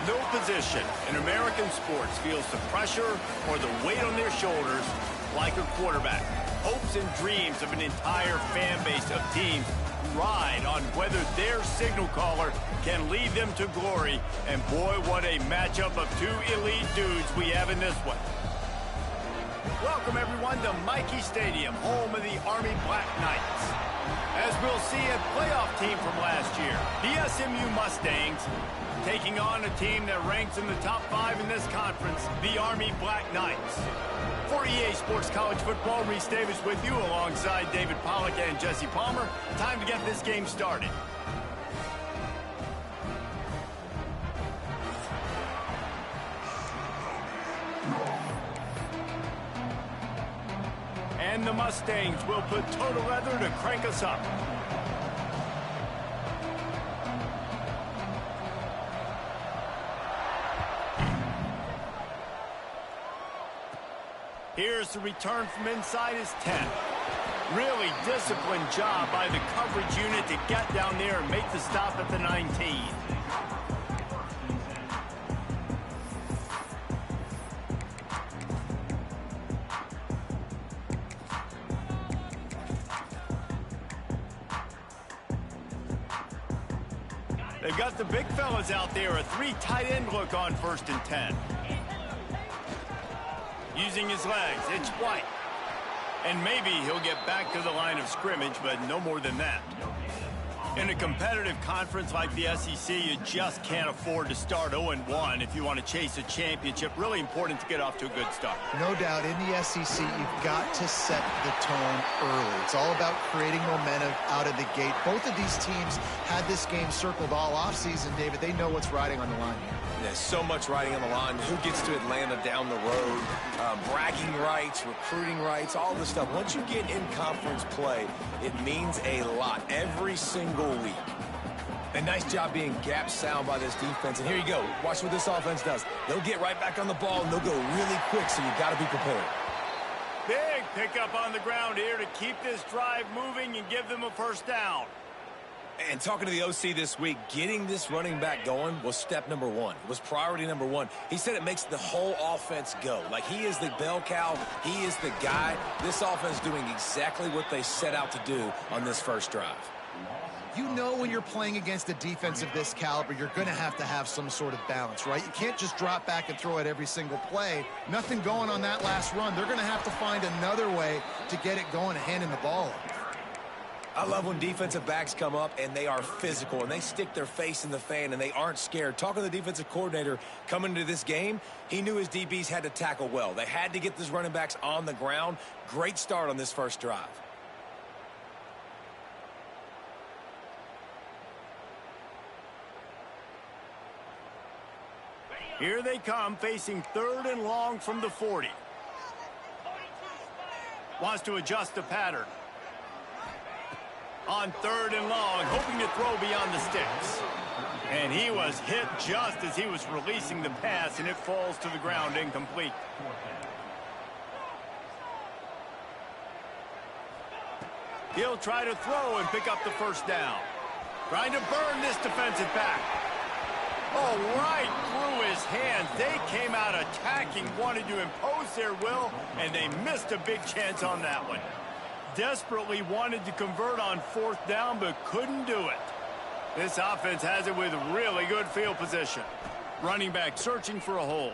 No position in American sports feels the pressure or the weight on their shoulders like a quarterback. Hopes and dreams of an entire fan base of teams ride on whether their signal caller can lead them to glory. And boy, what a matchup of two elite dudes we have in this one. Welcome, everyone, to Michie Stadium, home of the Army Black Knights. As we'll see, a playoff team from last year, the SMU Mustangs, taking on a team that ranks in the top 5 in this conference, the Army Black Knights. For EA Sports College Football, Reese Davis with you alongside David Pollack and Jesse Palmer. Time to get this game started. And the Mustangs will put total leather to crank us up. Here's the return from inside his 10. Really disciplined job by the coverage unit to get down there and make the stop at the 19. They've got the big fellas out there, a 3 tight end look on 1st and 10. Using his legs, it's White. And maybe he'll get back to the line of scrimmage, but no more than that. In a competitive conference like the SEC, you just can't afford to start 0-1 if you want to chase a championship. Really important to get off to a good start. No doubt, in the SEC, you've got to set the tone early. It's all about creating momentum out of the gate. Both of these teams had this game circled all offseason, David. They know what's riding on the line here. There's so much riding on the line. Who gets to Atlanta down the road? Bragging rights, recruiting rights, all this stuff. Once you get in conference play, it means a lot every single week. And nice job being gap sound by this defense. And here you go. Watch what this offense does. They'll get right back on the ball, and they'll go really quick, so you've got to be prepared. Big pickup on the ground here to keep this drive moving and give them a first down. And talking to the OC this week, getting this running back going was step number 1. It was priority number 1. He said it makes the whole offense go. Like, he is the bell cow. He is the guy. This offense is doing exactly what they set out to do on this first drive. You know when you're playing against a defense of this caliber, you're going to have some sort of balance, right? You can't just drop back and throw it every single play. Nothing going on that last run. They're going to have to find another way to get it going and handing the ball off. I love when defensive backs come up and they are physical and they stick their face in the fan and they aren't scared. Talking to the defensive coordinator coming into this game, he knew his DBs had to tackle well. They had to get these running backs on the ground. Great start on this first drive. Here they come, facing 3rd and long from the 40. Wants to adjust the pattern. On 3rd and long, hoping to throw beyond the sticks. And he was hit just as he was releasing the pass, and it falls to the ground incomplete. He'll try to throw and pick up the first down. Trying to burn this defensive back. Oh, right through his hands. They came out attacking, wanted to impose their will, and they missed a big chance on that one. Desperately wanted to convert on 4th down, but couldn't do it. This offense has it with really good field position. Running back searching for a hole.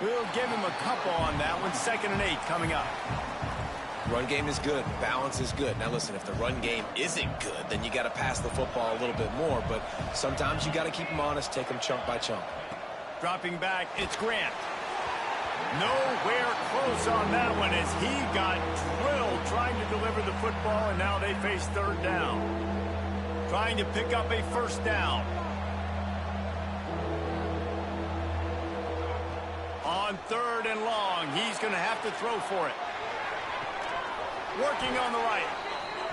We'll give him a couple on that one. 2nd and 8 coming up. Run game is good. Balance is good. Now, listen, if the run game isn't good, then you got to pass the football a little bit more. But sometimes you got to keep them honest, take them chunk by chunk. Dropping back, it's Grant. Nowhere close on that one as he got drilled trying to deliver the football, and now they face 3rd down. Trying to pick up a first down. On 3rd and long, he's going to have to throw for it. Working on the right.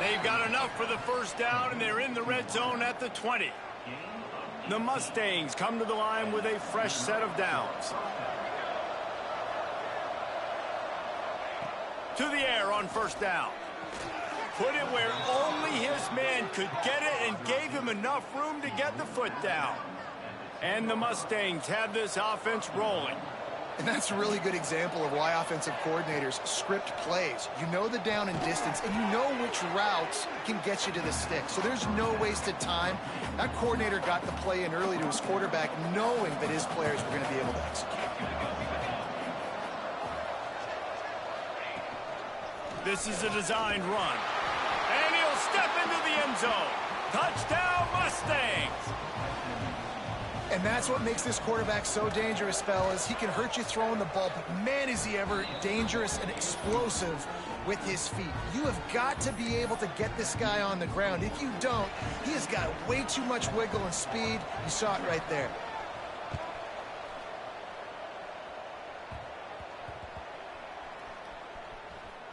They've got enough for the first down, and they're in the red zone at the 20. The Mustangs come to the line with a fresh set of downs. To the air on first down. put it where only his man could get it and gave him enough room to get the foot down. And the Mustangs have this offense rolling. And that's a really good example of why offensive coordinators script plays. You know the down and distance, and you know which routes can get you to the stick. So there's no wasted time. That coordinator got the play in early to his quarterback, knowing that his players were going to be able to execute. This is a designed run. And he'll step into the end zone. Touchdown, Mustangs! And that's what makes this quarterback so dangerous, fellas. He can hurt you throwing the ball, but man, is he ever dangerous and explosive with his feet. You have got to be able to get this guy on the ground. If you don't, he has got way too much wiggle and speed. You saw it right there.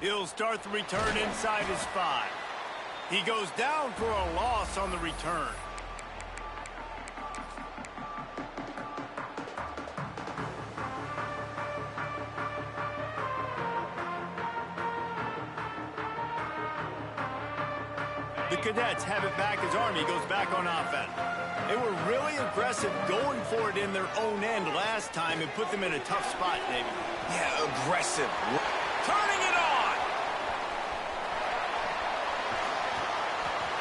He'll start the return inside his 5. He goes down for a loss on the return. The Cadets have it back as Army goes back on offense. They were really aggressive going for it in their own end last time and put them in a tough spot, David. Yeah, aggressive. Turning it on!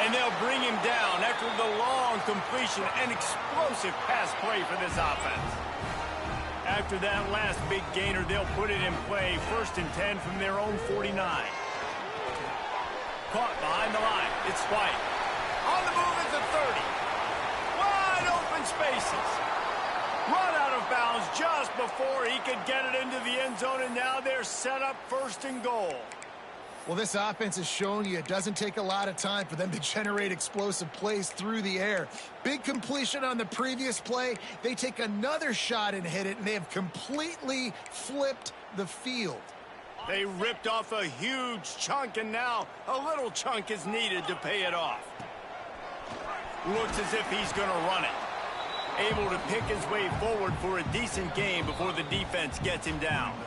And they'll bring him down after the long completion and explosive pass play for this offense. After that last big gainer, they'll put it in play. 1st and 10 from their own 49. Caught behind the line. It's White. On the move at the 30. Wide open spaces. Run out of bounds just before he could get it into the end zone, and now they're set up 1st and goal. Well, this offense has shown you it doesn't take a lot of time for them to generate explosive plays through the air. Big completion on the previous play. They take another shot and hit it, and they have completely flipped the field. They ripped off a huge chunk, and now a little chunk is needed to pay it off. Looks as if he's going to run it. Able to pick his way forward for a decent gain before the defense gets him down.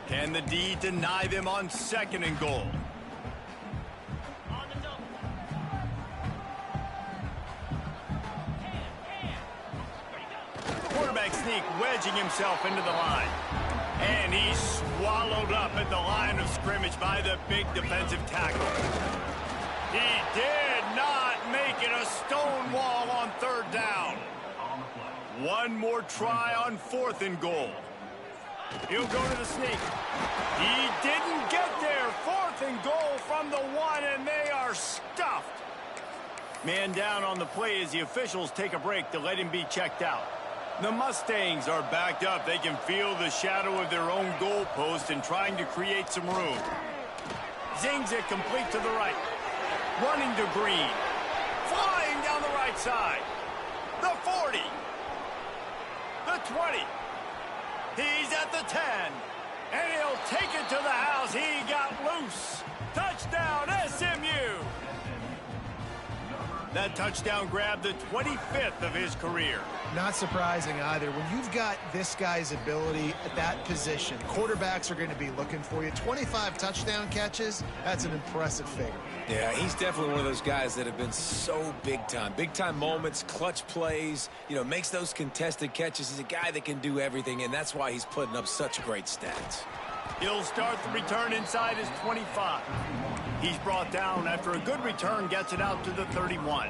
Can the D deny them on 2nd and goal? Quarterback sneak wedging himself into the line. And he's swallowed up at the line of scrimmage by the big defensive tackle. He did not make it a stone wall on 3rd down. One more try on 4th and goal. He'll go to the sneak. He didn't get there. 4th and goal from the 1, and they are stuffed. Man down on the play as the officials take a break to let him be checked out. The Mustangs are backed up. They can feel the shadow of their own goalpost and trying to create some room. Zings it complete to the right. Running to Green. Flying down the right side. The 40. The 20. He's at the 10. And he'll take it to the house. He got loose. Touchdown, SMU. That touchdown grabbed the 25th of his career. Not surprising either. When you've got this guy's ability at that position, quarterbacks are going to be looking for you. 25 touchdown catches, that's an impressive figure. Yeah, he's definitely one of those guys that have been so big time. Big time moments, clutch plays, makes those contested catches. He's a guy that can do everything, and that's why he's putting up such great stats. He'll start the return inside his 25. He's brought down after a good return, gets it out to the 31.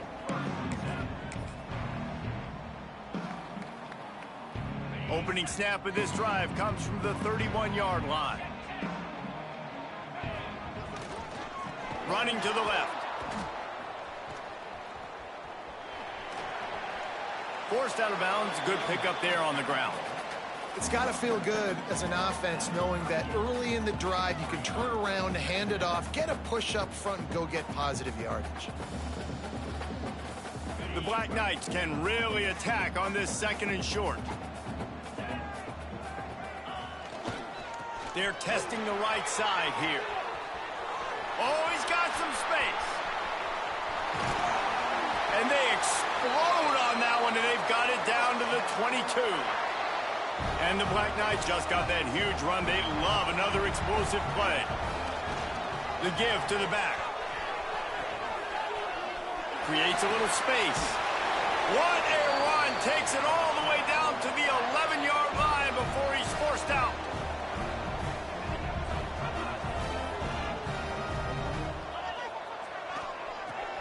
Opening snap of this drive comes from the 31-yard line. Running to the left. Forced out of bounds. Good pickup there on the ground. It's got to feel good as an offense knowing that early in the drive you can turn around, hand it off, get a push up front, and go get positive yardage. The Black Knights can really attack on this 2nd and short. They're testing the right side here. Oh, he's got some space. And they explode on that one, and they've got it down to the 22. And the Black Knights just got that huge run. They love another explosive play. The give to the back. Creates a little space. What a run. Takes it all the way down to the 11-yard line before he's forced out.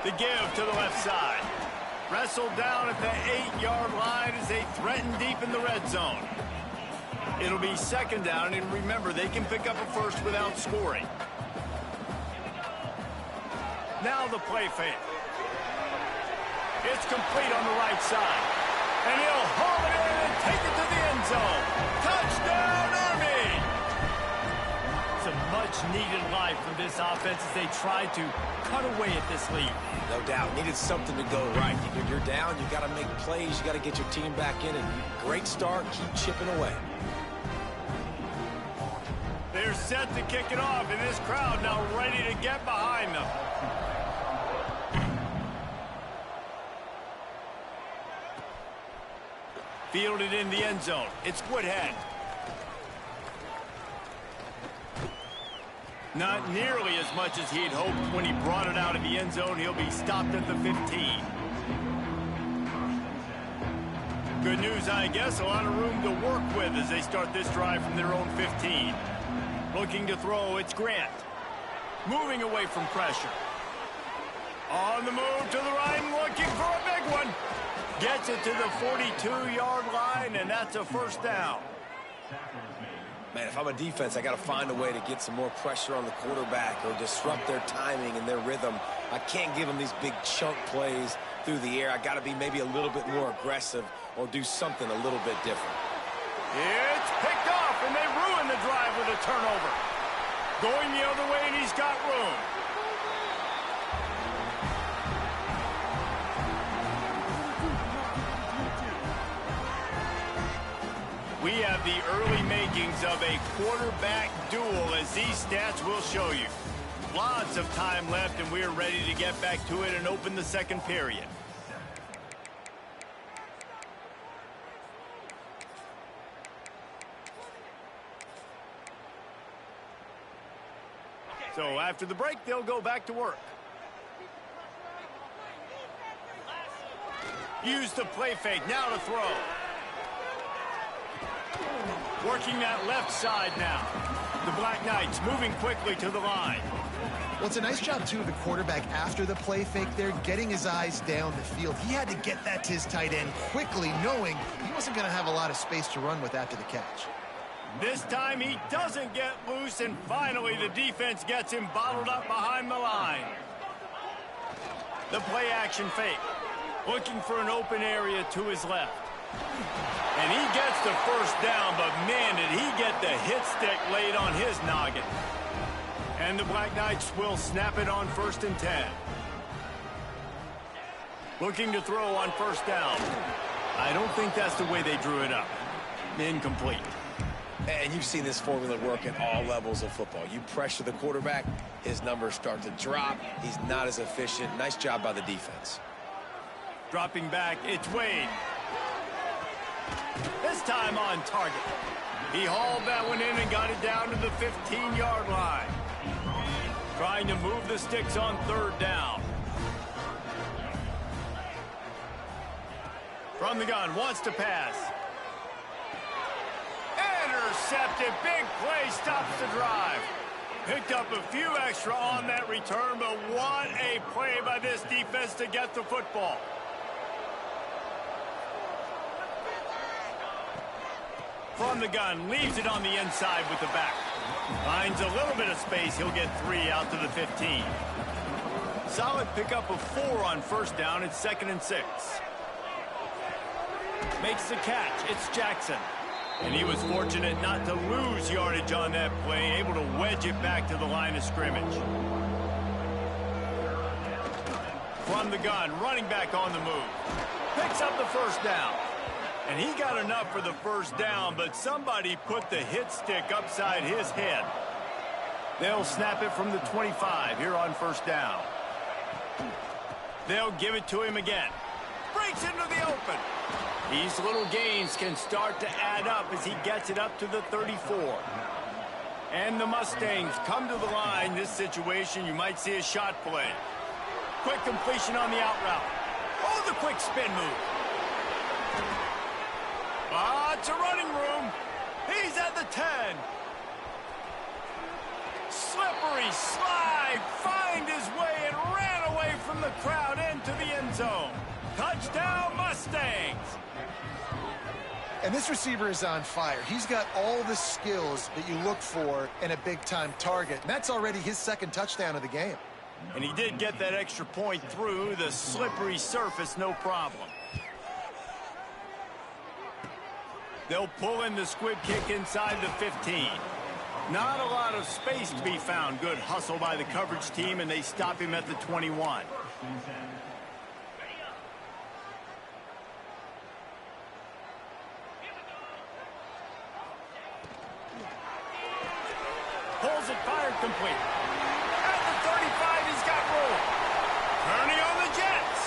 The give to the left side. Wrestled down at the 8-yard line as they threaten deep in the red zone. It'll be second down, and remember, they can pick up a first without scoring. Now the play fake. It's complete on the right side. And he'll haul it in and take it to the end zone. Touchdown, Army! Some much-needed life from this offense as they try to cut away at this lead. No doubt. Needed something to go right. When you're down, you got to make plays. You got to get your team back in. And great start. Keep chipping away. They're set to kick it off, and this crowd now ready to get behind them. Fielded in the end zone. It's Woodhead. Not nearly as much as he'd hoped when he brought it out of the end zone. He'll be stopped at the 15. Good news, I guess. A lot of room to work with as they start this drive from their own 15. Looking to throw, it's Grant. Moving away from pressure. On the move to the right, looking for a big one. Gets it to the 42-yard line, and that's a first down. Man, if I'm a defense, I got to find a way to get some more pressure on the quarterback or disrupt their timing and their rhythm. I can't give them these big chunk plays through the air. I got to be maybe a little bit more aggressive or do something a little bit different. It's picked off, and they ruin the drive with a turnover. Going the other way, and he's got room. We have the early makings of a quarterback duel, as these stats will show you. Lots of time left, and we're ready to get back to it and open the second period. So after the break, they'll go back to work. Use the play fake, now to throw. Working that left side now. The Black Knights moving quickly to the line. Well, it's a nice job, too, of the quarterback after the play fake there, getting his eyes down the field. He had to get that to his tight end quickly, knowing he wasn't going to have a lot of space to run with after the catch. This time he doesn't get loose, and finally the defense gets him bottled up behind the line. The play action fake. Looking for an open area to his left. And he gets the first down, but man, did he get the hit stick laid on his noggin. And the Black Knights will snap it on 1st and 10. Looking to throw on first down. I don't think that's the way they drew it up. Incomplete. And you've seen this formula work at all levels of football. You pressure the quarterback, his numbers start to drop. He's not as efficient. Nice job by the defense. Dropping back, it's Wade. This time on target. He hauled that one in and got it down to the 15-yard line. Trying to move the sticks on 3rd down. From the gun, wants to pass. Intercepted, big play, stops the drive. Picked up a few extra on that return, but what a play by this defense to get the football. From the gun, leaves it on the inside with the back. Finds a little bit of space, he'll get 3 out to the 15. Solid pickup of 4 on first down, it's 2nd and 6. Makes the catch, it's Jackson. And he was fortunate not to lose yardage on that play, able to wedge it back to the line of scrimmage. From the gun, running back on the move. Picks up the first down. And he got enough for the first down, but somebody put the hit stick upside his head. They'll snap it from the 25 here on first down. They'll give it to him again. Breaks into the open. These little gains can start to add up as he gets it up to the 34. And the Mustangs come to the line. This situation, you might see a shot play. Quick completion on the out route. Oh, the quick spin move. It's a running room. He's at the 10. Slippery slide. Find his way and ran away from the crowd into the end zone. Touchdown, Mustangs. And this receiver is on fire. He's got all the skills that you look for in a big-time target. And that's already his second touchdown of the game. And he did get that extra point through the slippery surface, no problem. They'll pull in the squib kick inside the 15. Not a lot of space to be found. Good hustle by the coverage team, and they stop him at the 21. Pulls it, fired, complete. At the 35, he's got room. Turning on the Jets.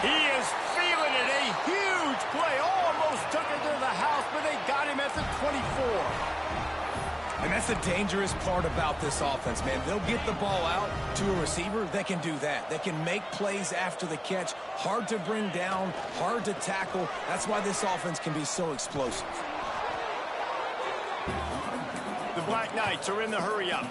He is feeling it. A huge play. Almost took it to the house, but they got him at the 24. And that's the dangerous part about this offense, man. They'll get the ball out to a receiver that can do that. That can make plays after the catch. Hard to bring down, hard to tackle. That's why this offense can be so explosive. The Black Knights are in the hurry-up.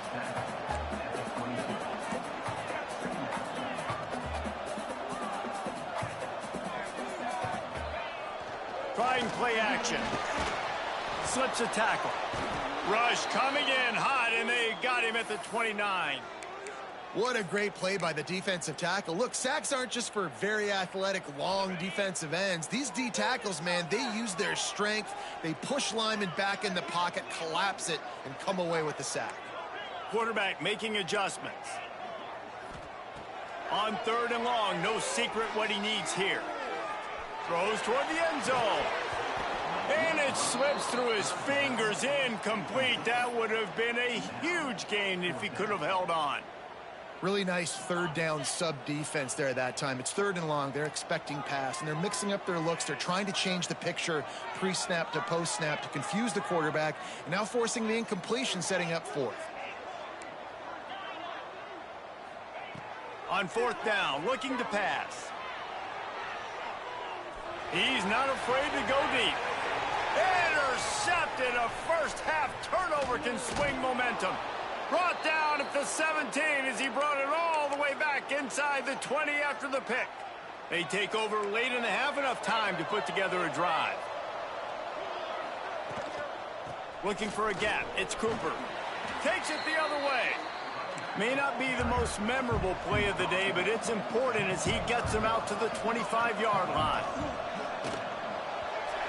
Trying play action. Slips a tackle. Rush coming in hot, and they got him at the 29. What a great play by the defensive tackle. Look, sacks aren't just for very athletic, long defensive ends. These D tackles, man, they use their strength. They push linemen back in the pocket, collapse it, and come away with the sack. Quarterback making adjustments. On 3rd and long, no secret what he needs here. Throws toward the end zone. And it slips through his fingers, incomplete. That would have been a huge gain if he could have held on. Really nice 3rd down sub-defense there that time. It's 3rd and long. They're expecting pass, and they're mixing up their looks. They're trying to change the picture pre-snap to post-snap to confuse the quarterback, and now forcing the incompletion, setting up 4th. On 4th down, looking to pass. He's not afraid to go deep. Intercepted. A first-half turnover can swing momentum. Brought down at the 17 as he brought it all the way back inside the 20 after the pick. They take over late and have enough time to put together a drive. Looking for a gap. It's Cooper. Takes it the other way. May not be the most memorable play of the day, but it's important as he gets him out to the 25-yard line.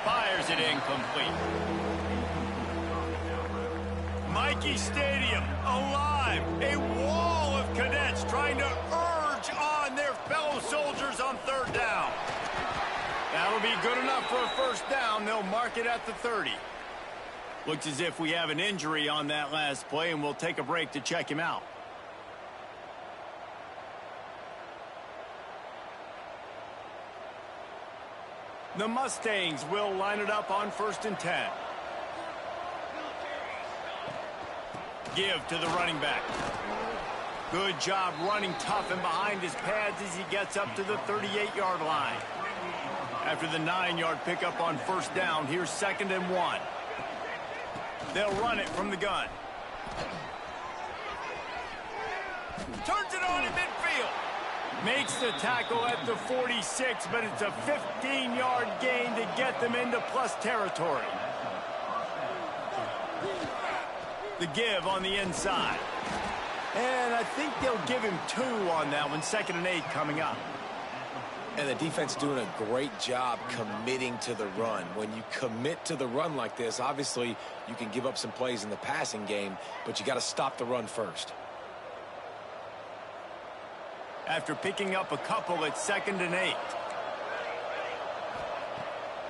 Fires it incomplete. Mikey Stadium, alive. A wall of cadets trying to urge on their fellow soldiers on 3rd down. That'll be good enough for a first down. They'll mark it at the 30. Looks as if we have an injury on that last play, and we'll take a break to check him out. The Mustangs will line it up on 1st and 10. Give to the running back. Good job running tough and behind his pads as he gets up to the 38-yard line. After the 9-yard pickup on 1st down, here's 2nd and 1. They'll run it from the gun. Turns it on in midfield. Makes the tackle at the 46, but it's a 15-yard gain to get them into plus territory. The give on the inside. And I think they'll give him 2 on that one. 2nd and 8 coming up. And the defense doing a great job committing to the run. When you commit to the run like this, obviously you can give up some plays in the passing game, but you got to stop the run first. After picking up a couple, it's 2nd and 8.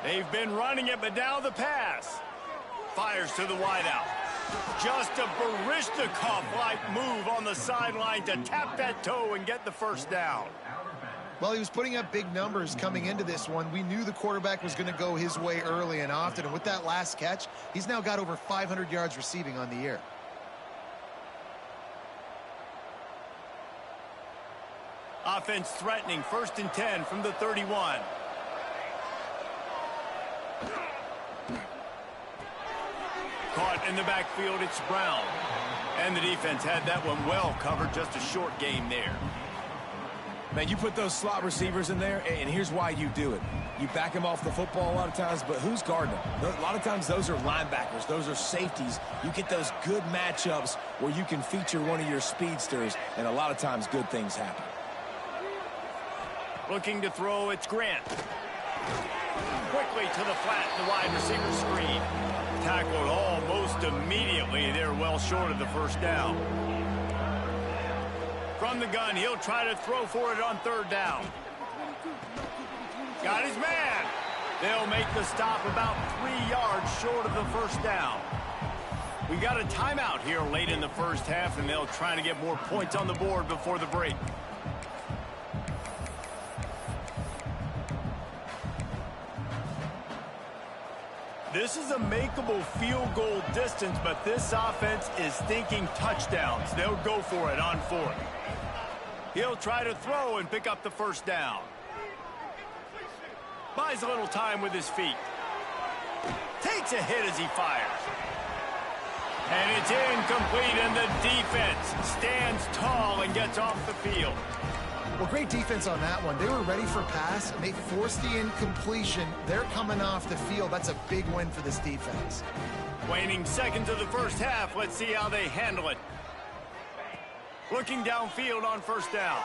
They've been running it, but now the pass. Fires to the wideout. Just a Barishnikov-like move on the sideline to tap that toe and get the first down. Well, he was putting up big numbers coming into this one. We knew the quarterback was going to go his way early and often. And with that last catch, he's now got over 500 yards receiving on the year. Offense threatening, 1st and 10 from the 31. Caught in the backfield, it's Brown. And the defense had that one well covered, just a short gain there. Man, you put those slot receivers in there, and here's why you do it. You back them off the football a lot of times, but who's guarding them? A lot of times those are linebackers. Those are safeties. You get those good matchups where you can feature one of your speedsters, and a lot of times good things happen. Looking to throw, it's Grant. Quickly to the flat, the wide receiver screen. Tackled almost immediately. They're well short of the first down. From the gun, he'll try to throw for it on 3rd down. Got his man. They'll make the stop about 3 yards short of the first down. We got a timeout here late in the first half, and they'll try to get more points on the board before the break. This is a makeable field goal distance, but this offense is thinking touchdowns. They'll go for it on 4th. He'll try to throw and pick up the first down. Buys a little time with his feet. Takes a hit as he fires. And it's incomplete, and the defense stands tall and gets off the field. Well, great defense on that one. They were ready for pass, and they forced the incompletion. They're coming off the field. That's a big win for this defense. Waning seconds of the first half. Let's see how they handle it. Looking downfield on 1st down.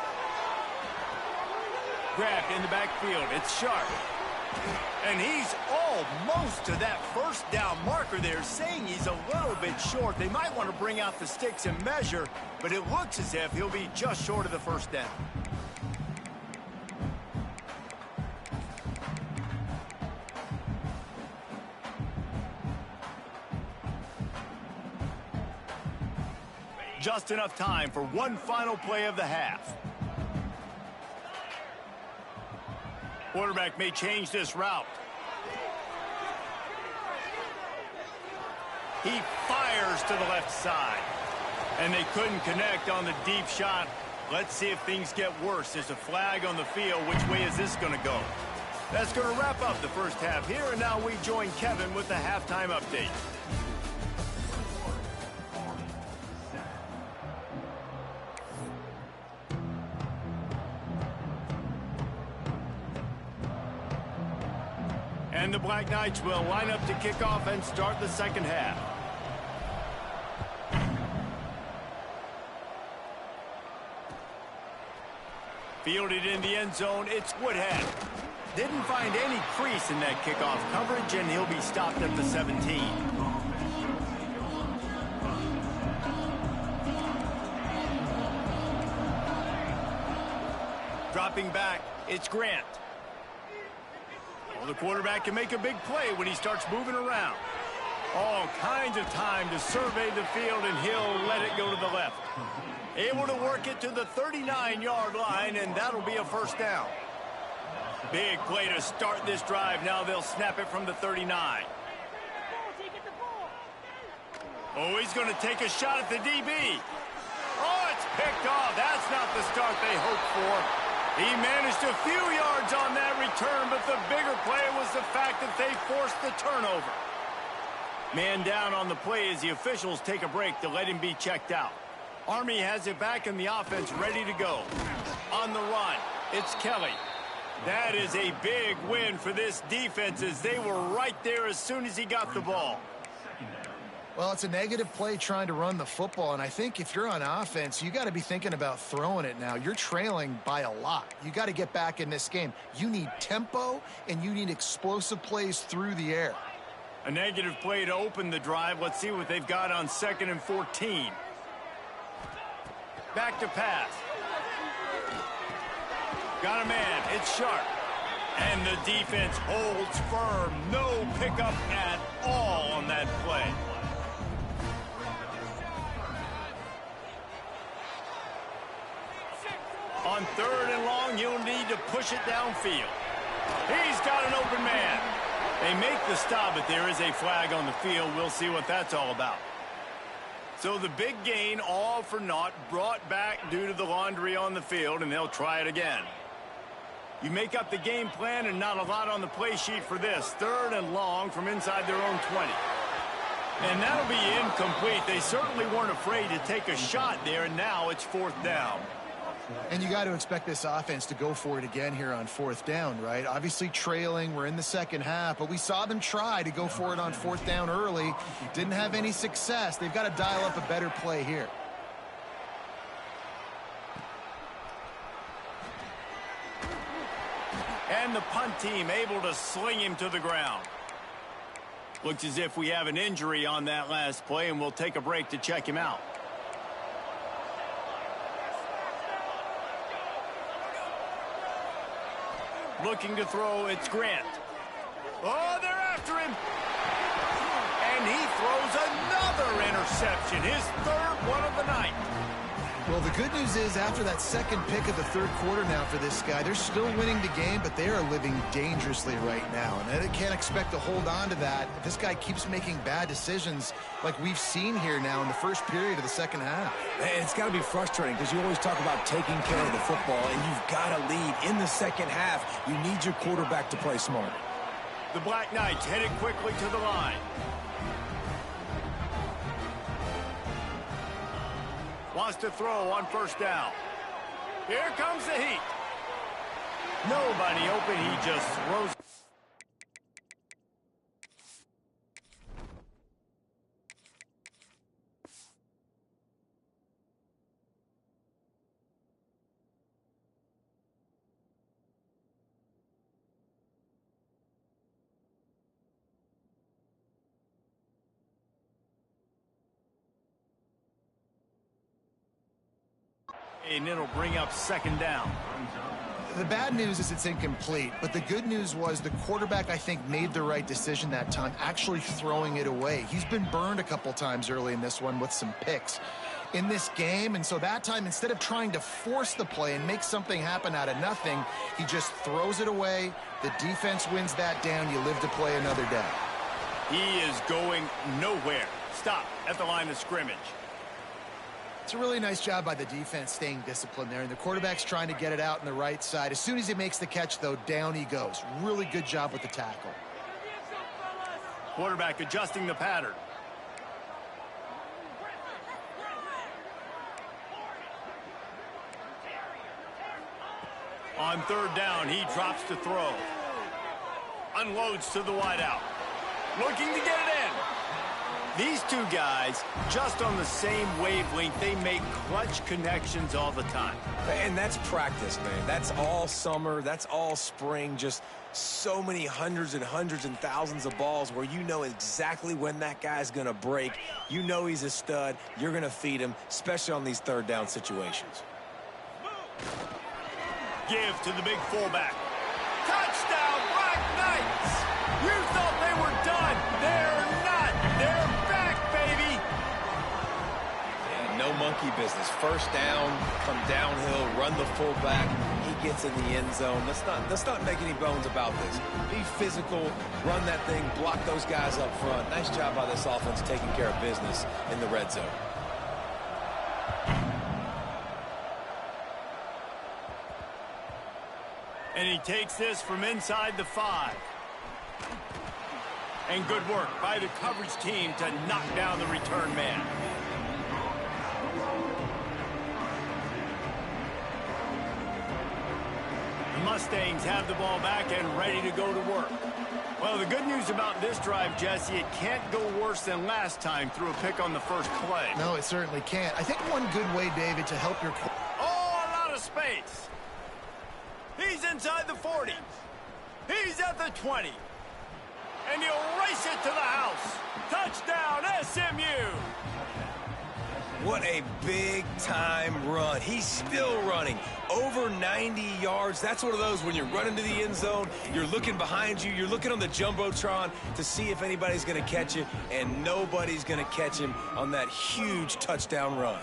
Grabbed in the backfield. It's Sharp. And he's almost to that first down marker there, saying he's a little bit short. They might want to bring out the sticks and measure, but it looks as if he'll be just short of the first down. Just enough time for one final play of the half. Quarterback may change this route. He fires to the left side. And they couldn't connect on the deep shot. Let's see if things get worse. There's a flag on the field. Which way is this going to go? That's going to wrap up the first half here. And now we join Kevin with the halftime update. And the Black Knights will line up to kick off and start the second half. Fielded in the end zone, it's Woodhead. Didn't find any crease in that kickoff coverage, and he'll be stopped at the 17. Dropping back, it's Grant. Well, the quarterback can make a big play when he starts moving around. All kinds of time to survey the field, and he'll let it go to the left. Able to work it to the 39-yard line, and that'll be a first down. Big play to start this drive. Now they'll snap it from the 39. Oh, he's going to take a shot at the DB. Oh, it's picked off. That's not the start they hoped for. He managed a few yards on that return, but the bigger play was the fact that they forced the turnover. Man down on the play as the officials take a break to let him be checked out. Army has it back in the offense, ready to go. On the run, it's Kelly. That is a big win for this defense as they were right there as soon as he got the ball. Well, it's a negative play trying to run the football, and I think if you're on offense, you got to be thinking about throwing it now. You're trailing by a lot. You got to get back in this game. You need tempo, and you need explosive plays through the air. A negative play to open the drive. Let's see what they've got on 2nd and 14. Back to pass. Got a man. It's Sharp. And the defense holds firm. No pickup at all on that play. On 3rd and long, you'll need to push it downfield. He's got an open man. They make the stop, but there is a flag on the field. We'll see what that's all about. So the big gain, all for naught, brought back due to the laundry on the field, and they'll try it again. You make up the game plan and not a lot on the play sheet for this. 3rd and long from inside their own 20. And that'll be incomplete. They certainly weren't afraid to take a shot there, and now it's 4th down. And you got to expect this offense to go for it again here on 4th down, right? Obviously trailing, we're in the second half, but we saw them try to go for it on 4th down early. Didn't have any success. They've got to dial up a better play here. And the punt team able to sling him to the ground. Looks as if we have an injury on that last play, and we'll take a break to check him out. Looking to throw, it's Grant. Oh, they're after him. And he throws another interception, his 3rd one of the night. Well, the good news is after that second pick of the 3rd quarter now for this guy, they're still winning the game, but they are living dangerously right now. And they can't expect to hold on to that if this guy keeps making bad decisions like we've seen here now in the first period of the second half. And it's got to be frustrating because you always talk about taking care of the football, and you've got to lead in the second half. You need your quarterback to play smart. The Black Knights headed quickly to the line. Wants to throw on 1st down. Here comes the heat. Nobody open. He just throws. And it'll bring up 2nd down. The bad news is it's incomplete, but the good news was the quarterback, I think, made the right decision that time, actually throwing it away. He's been burned a couple times early in this one with some picks in this game, and so that time, instead of trying to force the play and make something happen out of nothing, he just throws it away. The defense wins that down. You live to play another day. He is going nowhere. Stop at the line of scrimmage. It's a really nice job by the defense staying disciplined there, and the quarterback's trying to get it out on the right side. As soon as he makes the catch, though, down he goes. Really good job with the tackle. Quarterback adjusting the pattern. On 3rd down, he drops to throw. Unloads to the wideout. Looking to get it in. These two guys, just on the same wavelength, they make clutch connections all the time. And that's practice, man. That's all summer. That's all spring. Just so many hundreds and thousands of balls where you know exactly when that guy's going to break. You know he's a stud. You're going to feed him, especially on these 3rd down situations. Give to the big fullback. Touchdown, Black Knights! You thought they were done. They're not. They're back, baby. Yeah, no monkey business. 1st down, come downhill, run the fullback. He gets in the end zone. Let's not make any bones about this. Be physical, run that thing, block those guys up front. Nice job by this offense taking care of business in the red zone. And he takes this from inside the 5. And good work by the coverage team to knock down the return man. The Mustangs have the ball back and ready to go to work. Well, the good news about this drive, Jesse, it can't go worse than last time through a pick on the first play. No, it certainly can't. I think one good way, David, to help your... Oh, a lot of space. He's inside the 40. He's at the 20. And he'll race it to the house. Touchdown, SMU. What a big-time run. He's still running. Over 90 yards. That's one of those when you're running to the end zone, you're looking behind you, you're looking on the Jumbotron to see if anybody's going to catch you, and nobody's going to catch him on that huge touchdown run.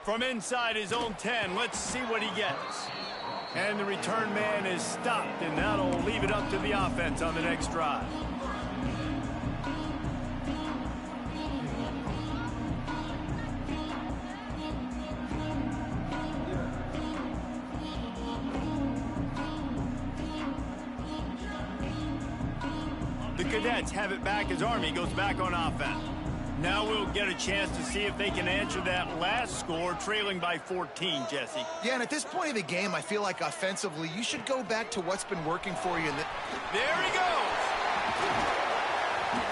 From inside his own 10, let's see what he gets. And the return man is stopped, and that'll leave it up to the offense on the next drive. Cadets have it back as Army goes back on offense. Now we'll get a chance to see if they can answer that last score, trailing by 14, Jesse. Yeah, and at this point of the game, I feel like offensively, you should go back to what's been working for you. There he goes.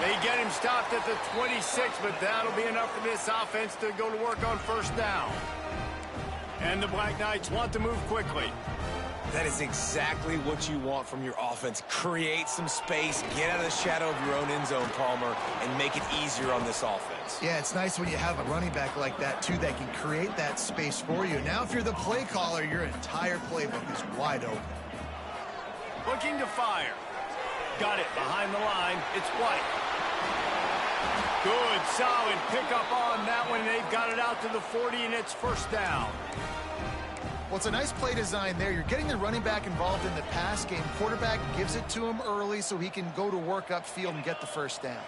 They get him stopped at the 26, but that'll be enough for this offense to go to work on first down. And the Black Knights want to move quickly. That is exactly what you want from your offense. Create some space, get out of the shadow of your own end zone, Palmer, and make it easier on this offense. Yeah, it's nice when you have a running back like that, too, that can create that space for you. Now, if you're the play caller, your entire playbook is wide open. Looking to fire. Got it behind the line. It's White. Good, solid pickup on that one. They've got it out to the 40, and it's first down. Well, it's a nice play design there. You're getting the running back involved in the pass game. Quarterback gives it to him early so he can go to work upfield and get the first down.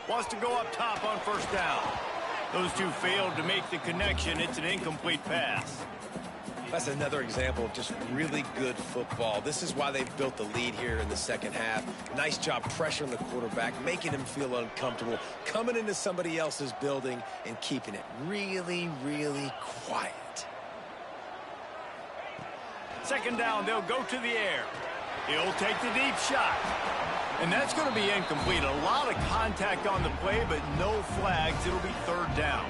Wants to go up top on first down. Those two failed to make the connection. It's an incomplete pass. That's another example of just really good football. This is why they've built the lead here in the second half. Nice job pressuring the quarterback, making him feel uncomfortable, coming into somebody else's building and keeping it really, really quiet. Second down, they'll go to the air. He'll take the deep shot. And that's going to be incomplete. A lot of contact on the play, but no flags. It'll be third down.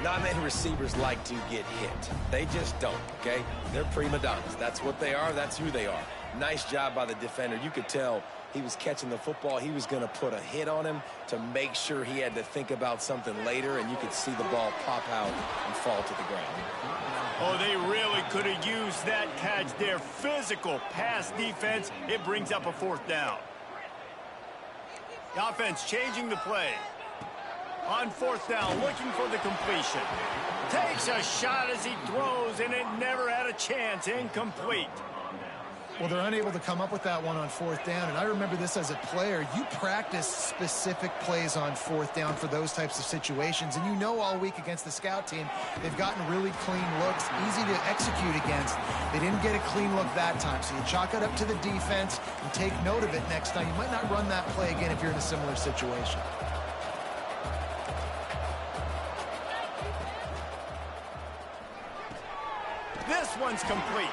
Not many receivers like to get hit. They just don't, okay? They're prima donnas. That's what they are. That's who they are. Nice job by the defender. You could tell he was catching the football. He was going to put a hit on him to make sure he had to think about something later, and you could see the ball pop out and fall to the ground. Oh, they really could have used that catch there. Physical pass defense. It brings up a fourth down. The offense changing the play. On fourth down, looking for the completion. Takes a shot as he throws, and it never had a chance. Incomplete. Well, they're unable to come up with that one on fourth down, and I remember this as a player. You practice specific plays on fourth down for those types of situations, and you know all week against the scout team, they've gotten really clean looks, easy to execute against. They didn't get a clean look that time, so you chalk it up to the defense and take note of it next time. You might not run that play again if you're in a similar situation. This one's complete.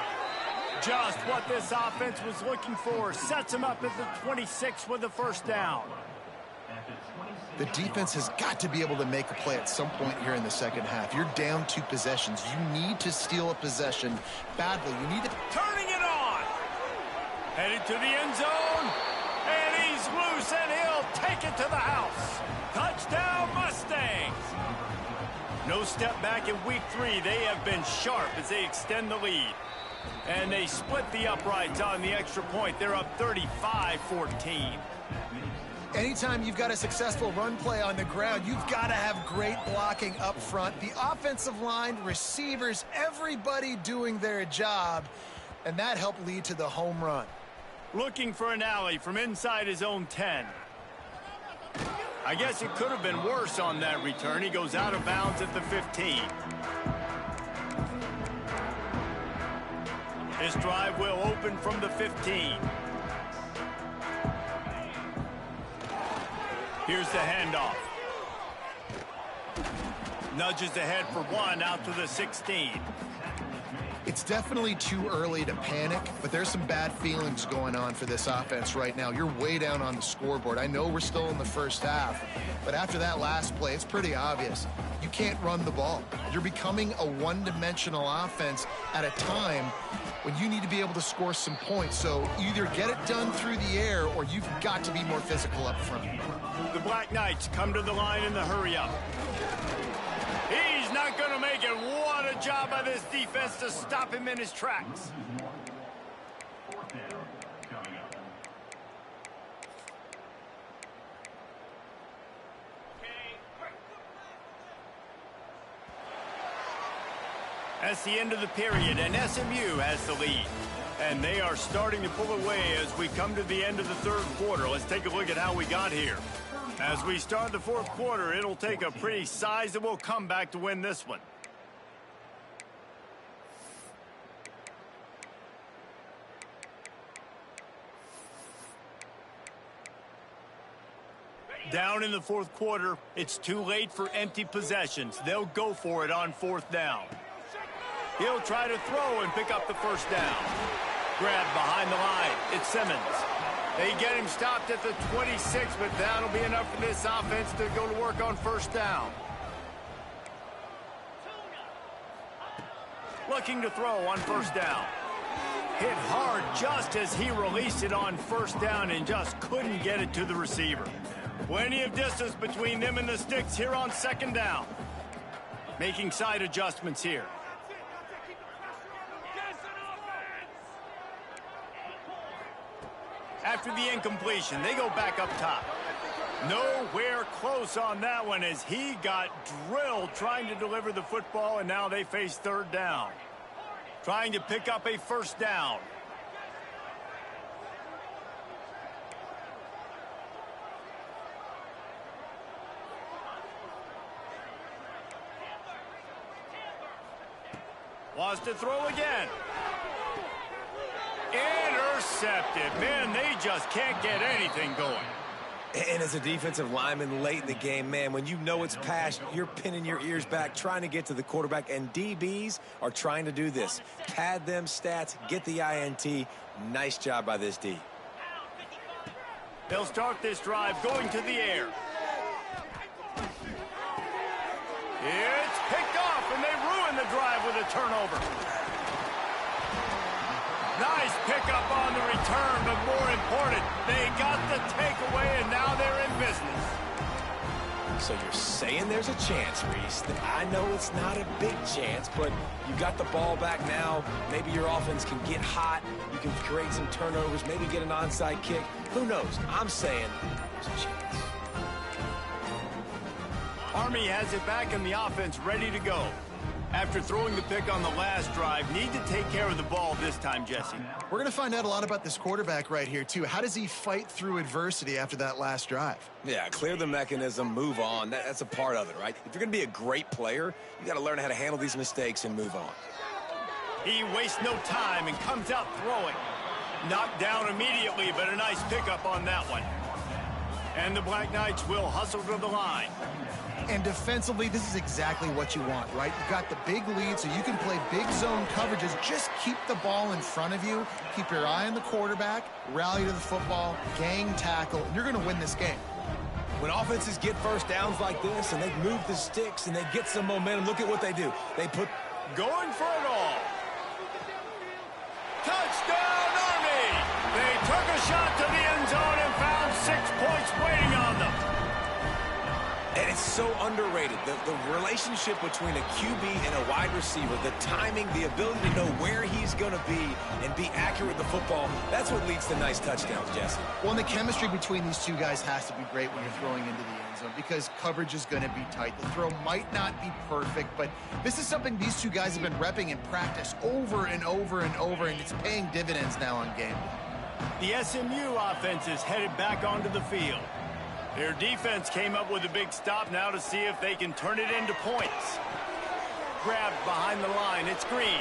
Just what this offense was looking for. Sets him up at the 26 with the first down. The defense has got to be able to make a play at some point here in the second half. You're down 2 possessions. You need to steal a possession badly. You need to... Turning it on. Headed to the end zone. And he's loose, and he'll take it to the house. Touchdown, Mustangs. No step back in week 3. They have been sharp as they extend the lead. And they split the uprights on the extra point. They're up 35-14. Anytime you've got a successful run play on the ground, you've got to have great blocking up front. The offensive line, receivers, everybody doing their job. And that helped lead to the home run. Looking for an alley from inside his own 10. I guess it could have been worse on that return. He goes out of bounds at the 15. This drive will open from the 15. Here's the handoff. Nudges ahead for 1 out to the 16. It's definitely too early to panic, but there's some bad feelings going on for this offense right now. You're way down on the scoreboard. I know we're still in the first half, but after that last play, it's pretty obvious. You can't run the ball. You're becoming a one-dimensional offense at a time when you need to be able to score some points. So either get it done through the air or you've got to be more physical up front. The Black Knights come to the line in the hurry-up. He's not going to make it. What a job by this defense to stop him in his tracks. That's the end of the period, and SMU has the lead. And they are starting to pull away as we come to the end of the third quarter. Let's take a look at how we got here. As we start the fourth quarter, it'll take a pretty sizable comeback to win this one. Down in the fourth quarter, it's too late for empty possessions. They'll go for it on fourth down. He'll try to throw and pick up the first down. Grab behind the line. It's Simmons. They get him stopped at the 26, but that'll be enough for this offense to go to work on first down. Looking to throw on first down. Hit hard just as he released it on first down and just couldn't get it to the receiver. Plenty of distance between them and the sticks here on second down. Making side adjustments here. After the incompletion, they go back up top. Nowhere close on that one as he got drilled trying to deliver the football, and now they face third down. Trying to pick up a first down. Wants to throw again. Intercepted. Man, they just can't get anything going. And as a defensive lineman late in the game, man, when you know it's past, you're pinning your ears back, trying to get to the quarterback, and DBs are trying to do this. Pad them stats, get the INT. Nice job by this D. They'll start this drive going to the air. It's picked off, and they ruin the drive with a turnover. Nice pickup on the return, but more important, they got the takeaway, and now they're in business. So you're saying there's a chance, Reese. I know it's not a big chance, but you got the ball back now. Maybe your offense can get hot. You can create some turnovers, maybe get an onside kick. Who knows? I'm saying there's a chance. Army has it back and the offense ready to go. After throwing the pick on the last drive, need to take care of the ball this time, Jesse. We're going to find out a lot about this quarterback right here, too. How does he fight through adversity after that last drive? Yeah, clear the mechanism, move on. That's a part of it, right? If you're going to be a great player, you got to learn how to handle these mistakes and move on. He wastes no time and comes out throwing. Knocked down immediately, but a nice pickup on that one. And the Black Knights will hustle to the line. And defensively, this is exactly what you want, right? You've got the big lead, so you can play big zone coverages. Just keep the ball in front of you. Keep your eye on the quarterback. Rally to the football. Gang tackle. And you're going to win this game. When offenses get first downs like this and they move the sticks and they get some momentum, look at what they do. They put... Going for it all. Touchdown, Army! They took a shot to the end zone and found 6 points waiting on them. And it's so underrated. The relationship between a QB and a wide receiver, the timing, the ability to know where he's going to be and be accurate with the football, that's what leads to nice touchdowns, Jesse. Well, and the chemistry between these two guys has to be great when you're throwing into the end zone because coverage is going to be tight. The throw might not be perfect, but this is something these two guys have been repping in practice over and over and over, and it's paying dividends now on game day. The SMU offense is headed back onto the field. Their defense came up with a big stop now to see if they can turn it into points. Grabbed behind the line. It's Green.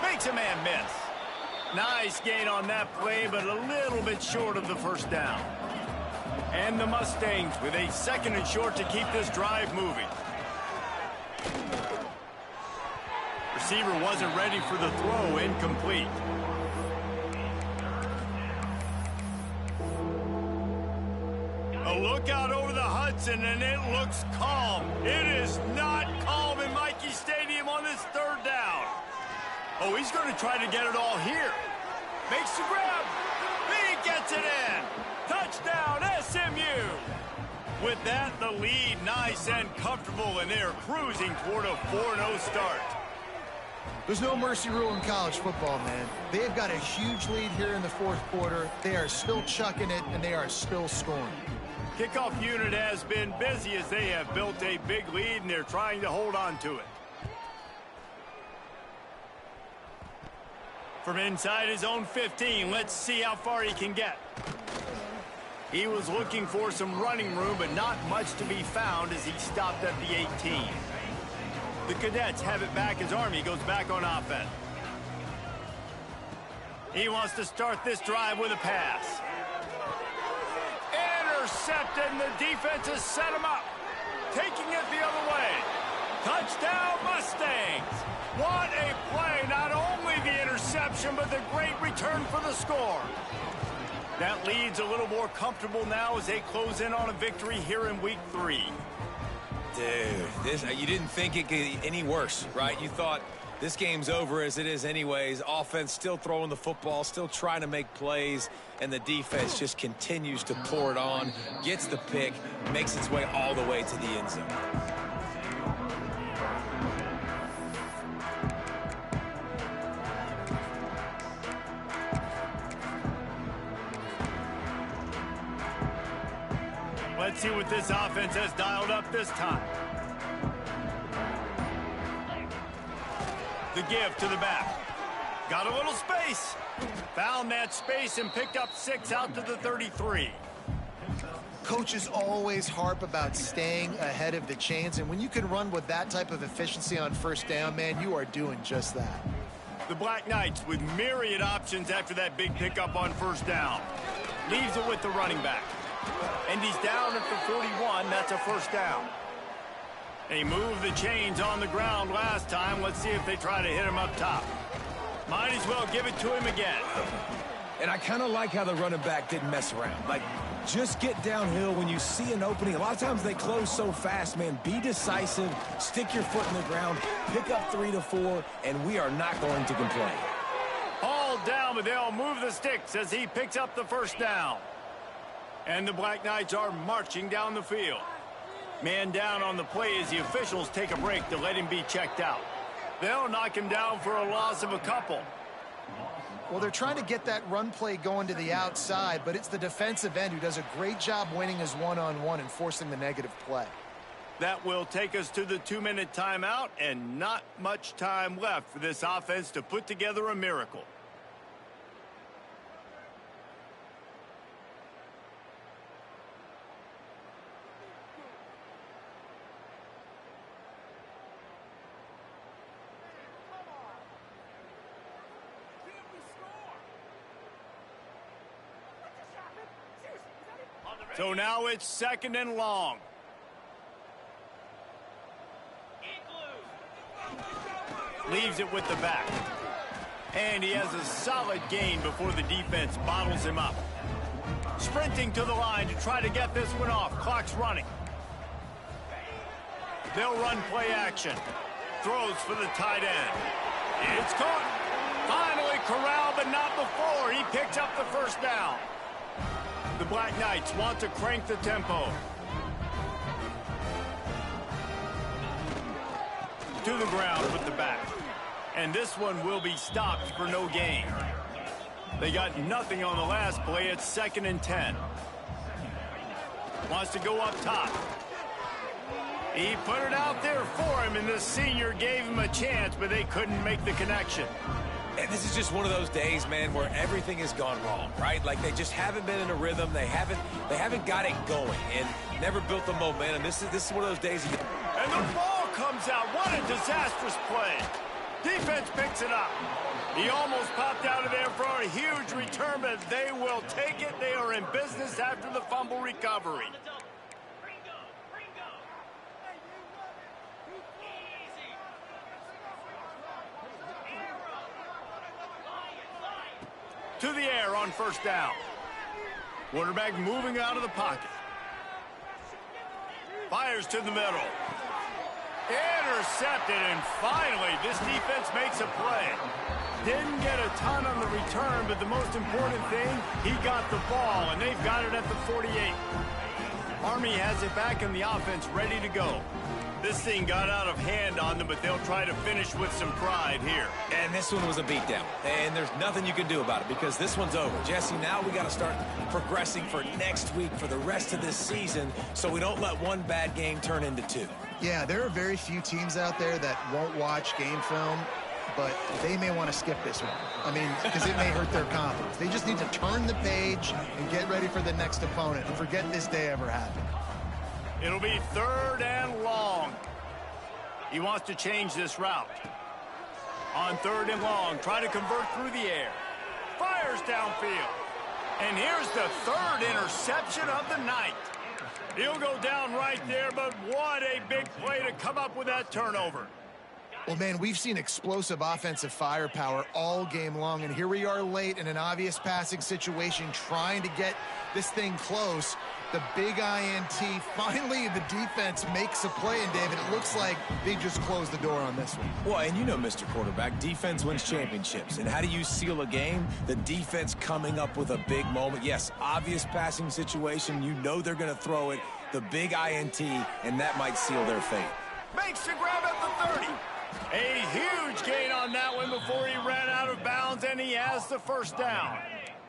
Makes a man miss. Nice gain on that play, but a little bit short of the first down. And the Mustangs with a 2nd and short to keep this drive moving. Receiver wasn't ready for the throw. Incomplete. A look out over the Hudson, and it looks calm. It is not calm in Michie Stadium on this third down. Oh, he's going to try to get it all here. Makes the grab. He gets it in. Touchdown, SMU. With that, the lead nice and comfortable, and they're cruising toward a 4-0 start. There's no mercy rule in college football, man. They have got a huge lead here in the fourth quarter. They are still chucking it, and they are still scoring. Kickoff unit has been busy as they have built a big lead, and they're trying to hold on to it. From inside his own 15, let's see how far he can get. He was looking for some running room, but not much to be found as he stopped at the 18. The Cadets have it back as Army goes back on offense. He wants to start this drive with a pass. intercepted, and the defense has set him up. Taking it the other way. Touchdown, Mustangs. What a play. Not only the interception, but the great return for the score. That lead's a little more comfortable now as they close in on a victory here in Week 3. Dude, you didn't think it could get any worse, right? You thought this game's over as it is anyways. Offense still throwing the football, still trying to make plays, and the defense just continues to pour it on, gets the pick, makes its way all the way to the end zone. Let's see what this offense has dialed up this time. The give to the back. Got a little space. Found that space and picked up 6 out to the 33. Coaches always harp about staying ahead of the chains, and when you can run with that type of efficiency on first down, man, you are doing just that. The Black Knights with myriad options after that big pickup on first down. Leaves it with the running back. And he's down at the 41. That's a first down. They moved the chains on the ground last time. Let's see if they try to hit him up top. Might as well give it to him again. And I kind of like how the running back didn't mess around. Like, just get downhill when you see an opening. A lot of times they close so fast, man. Be decisive, stick your foot in the ground, pick up 3 to 4, and we are not going to complain. All down, but they'll move the sticks as he picks up the first down. And the Black Knights are marching down the field. Man down on the play as the officials take a break to let him be checked out. They'll knock him down for a loss of a couple. Well, they're trying to get that run play going to the outside, but it's the defensive end who does a great job winning his one-on-one and forcing the negative play. That will take us to the 2-minute timeout, and not much time left for this offense to put together a miracle. So now it's 2nd and long. Leaves it with the back. And he has a solid gain before the defense bottles him up. Sprinting to the line to try to get this one off. Clock's running. They'll run play action. Throws for the tight end. It's caught. Finally corralled, but not before. He picks up the first down. The Black Knights want to crank the tempo. To the ground with the back. And this one will be stopped for no gain. They got nothing on the last play. It's 2nd and 10. Wants to go up top. He put it out there for him, and the senior gave him a chance, but they couldn't make the connection. And this is just one of those days, man, where everything has gone wrong, right? Like they just haven't been in a rhythm. They haven't got it going and never built the momentum. This is one of those days. And the ball comes out. What a disastrous play. Defense picks it up. He almost popped out of there for a huge return, but they will take it. They are in business after the fumble recovery. To the air on first down. Quarterback moving out of the pocket. Fires to the middle. Intercepted, and finally this defense makes a play. Didn't get a ton on the return, but the most important thing, he got the ball, and they've got it at the 48. Army has it back in the offense, ready to go. This thing got out of hand on them, but they'll try to finish with some pride here. And this one was a beatdown, and there's nothing you can do about it because this one's over. Jesse, now we got to start progressing for next week for the rest of this season so we don't let one bad game turn into 2. Yeah, there are very few teams out there that won't watch game film, but they may want to skip this one. I mean, because it may hurt their confidence. They just need to turn the page and get ready for the next opponent and forget this day ever happened. It'll be 3rd and long. He wants to change this route. On 3rd and long, try to convert through the air. Fires downfield. And here's the third interception of the night. He'll go down right there, but what a big play to come up with that turnover. Well, man, we've seen explosive offensive firepower all game long, and here we are late in an obvious passing situation trying to get this thing close. The big INT, finally the defense makes a play, and David, it looks like they just closed the door on this one. Well, and you know, Mr. Quarterback, defense wins championships. And how do you seal a game? The defense coming up with a big moment. Yes, obvious passing situation. You know they're going to throw it. The big INT, and that might seal their fate. Makes the grab at the 30. A huge gain on that one before he ran out of bounds, and he has the first down.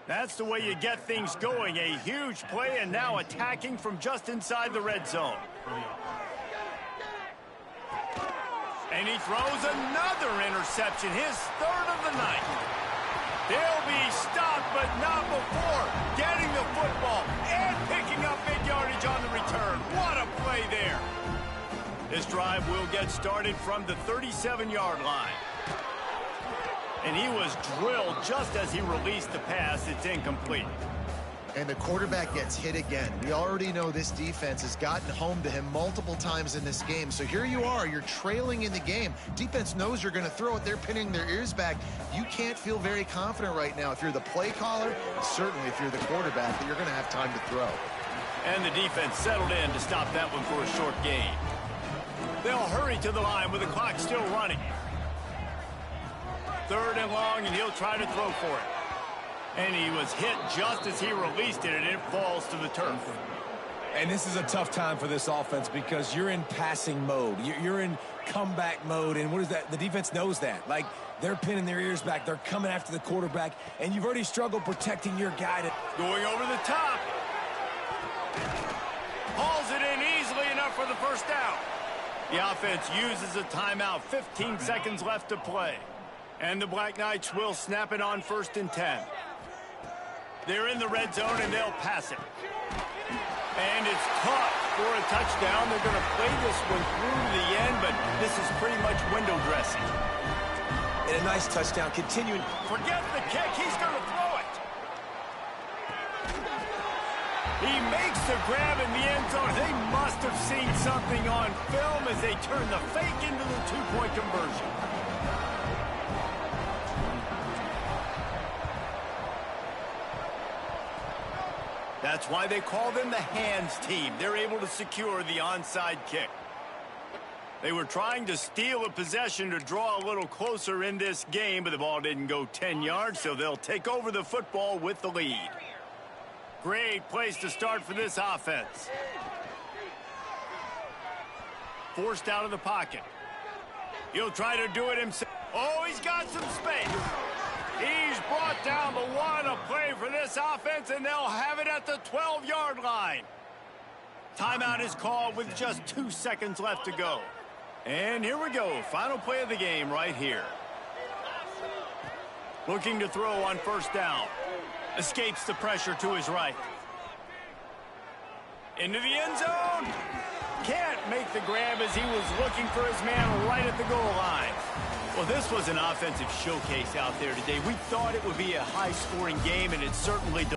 That's the way you get things going. A huge play, and now attacking from just inside the red zone. And he throws another interception, his third of the night. They'll be stopped, but not before getting the football and picking up big yardage on the return. What a play there. This drive will get started from the 37-yard line. And he was drilled just as he released the pass. It's incomplete. And the quarterback gets hit again. We already know this defense has gotten home to him multiple times in this game. So here you are, you're trailing in the game. Defense knows you're going to throw it. They're pinning their ears back. You can't feel very confident right now if you're the play caller, and certainly if you're the quarterback, that you're going to have time to throw. And the defense settled in to stop that one for a short gain. They'll hurry to the line with the clock still running. Third and long, and he'll try to throw for it. And he was hit just as he released it, and it falls to the turf. And this is a tough time for this offense because you're in passing mode. You're in comeback mode, and what is that? The defense knows that. Like, they're pinning their ears back. They're coming after the quarterback, and you've already struggled protecting your guy. Going over the top. Hauls it in easily enough for the first down. The offense uses a timeout. 15 seconds left to play. And the Black Knights will snap it on 1st and 10. They're in the red zone, and they'll pass it. And it's caught for a touchdown. They're going to play this one through to the end, but this is pretty much window dressing. And a nice touchdown continuing. Forget the kick. He's going to throw it. He makes the grab in the end zone. They must have seen something on film as they turn the fake into the two-point conversion. That's why they call them the hands team. They're able to secure the onside kick. They were trying to steal a possession to draw a little closer in this game, but the ball didn't go 10 yards, so they'll take over the football with the lead. Great place to start for this offense. Forced out of the pocket. He'll try to do it himself. Oh, he's got some space. He's brought down, but what a play for this offense, and they'll have it at the 12-yard line. Timeout is called with just 2 seconds left to go. And here we go, final play of the game right here. Looking to throw on 1st down. Escapes the pressure to his right. Into the end zone. Can't make the grab as he was looking for his man right at the goal line. Well, this was an offensive showcase out there today. We thought it would be a high-scoring game, and it certainly does.